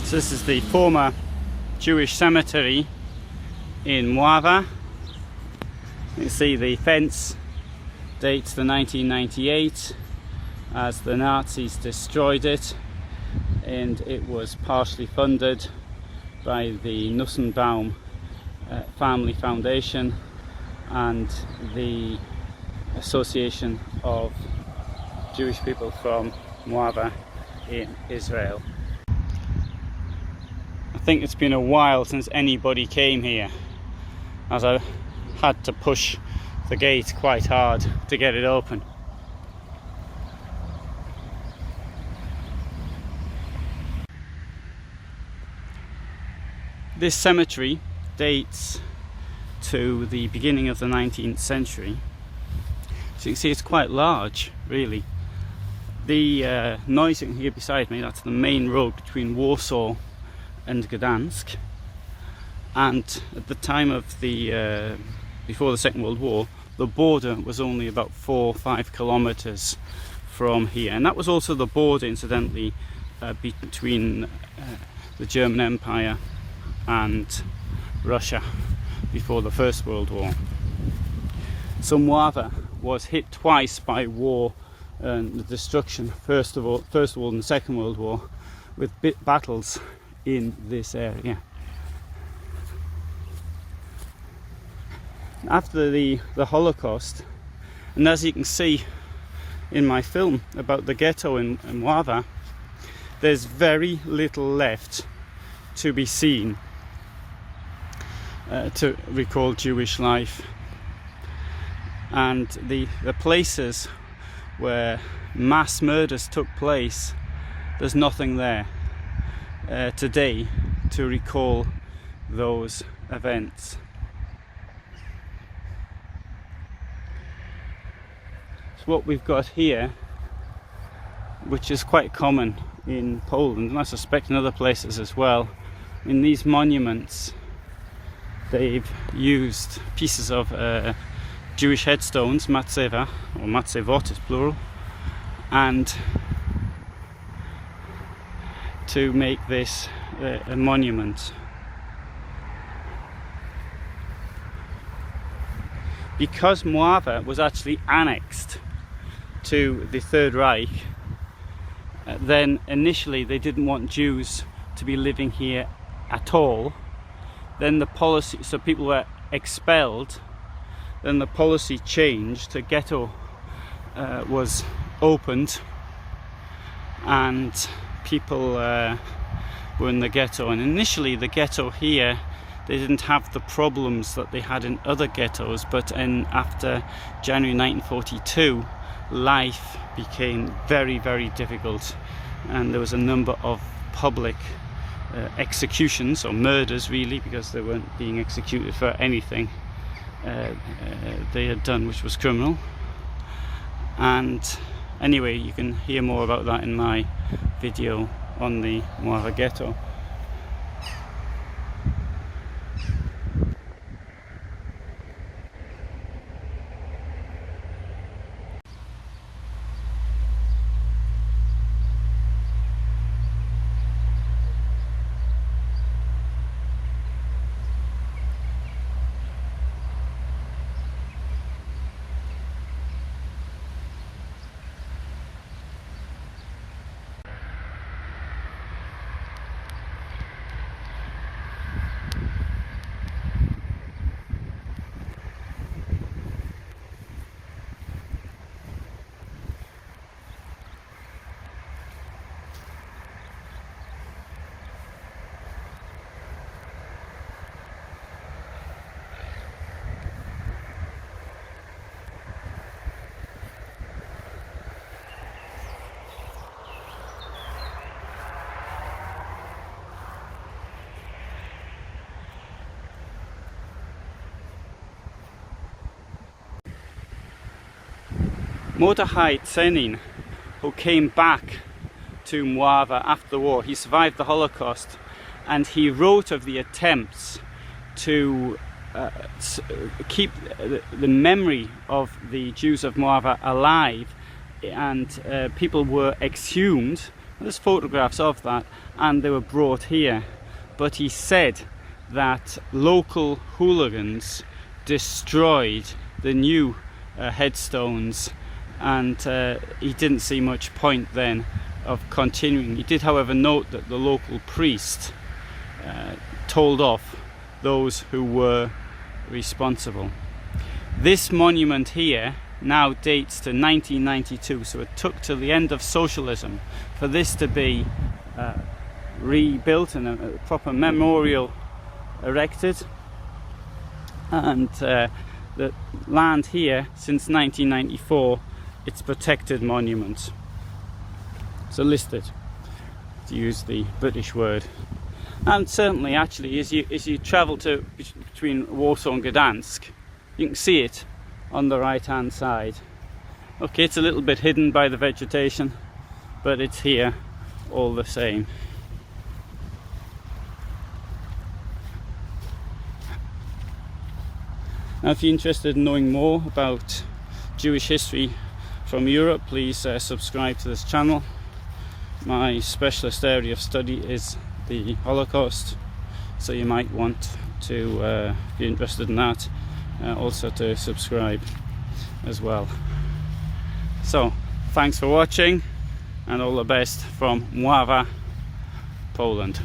So this is the former Jewish cemetery in Mława. You can see the fence dates to 1998 as the Nazis destroyed it, and it was partially funded by the Nussenbaum Family Foundation and the Association of Jewish People from Mława in Israel. I think it's been a while since anybody came here, as I had to push the gate quite hard to get it open. This cemetery dates to the beginning of the 19th century. So you can see it's quite large, really. The noise you can hear beside me, that's the main road between Warsaw and Gdansk. And at the time of the before the Second World War, the border was only about 4 or 5 kilometers from here, and that was also the border, incidentally, between the German Empire and Russia before the First World War. So Mława was hit twice by war and the destruction, first of all in the Second World War, with battles in this area. After the Holocaust, and as you can see in my film about the ghetto in Mława, there's very little left to be seen to recall Jewish life, and the places where mass murders took place, there's nothing there today to recall those events. So what we've got here, which is quite common in Poland and I suspect in other places as well, in these monuments they've used pieces of Jewish headstones, matseva, or matsevot is plural, and to make this a monument. Because Mława was actually annexed to the Third Reich, then initially they didn't want Jews to be living here at all. Then the policy, so people were expelled. Then the policy changed, a ghetto was opened, and people were in the ghetto. And initially the ghetto here, they didn't have the problems that they had in other ghettos, but after January 1942, life became very, very difficult, and there was a number of public executions, or murders really, because they weren't being executed for anything they had done which was criminal. And anyway, you can hear more about that in my video on the Mława ghetto. Mordechai Tsenin, who came back to Mława after the war, he survived the Holocaust, and he wrote of the attempts to keep the memory of the Jews of Mława alive, and people were exhumed There's photographs of that, and they were brought here. But he said that local hooligans destroyed the new headstones, and he didn't see much point then of continuing. He did, however, note that the local priest told off those who were responsible. This monument here now dates to 1992, so it took till the end of socialism for this to be rebuilt and a proper memorial erected. And the land here, since 1994, it's protected monument. So listed, to use the British word. And certainly, actually, as you travel between Warsaw and Gdansk, you can see it on the right hand side. Okay, it's a little bit hidden by the vegetation, but it's here all the same. Now, if you're interested in knowing more about Jewish history from Europe, please subscribe to this channel. My specialist area of study is the Holocaust, so you might want to, if you're interested in that, also to subscribe as well. So, thanks for watching, and all the best from Mława, Poland.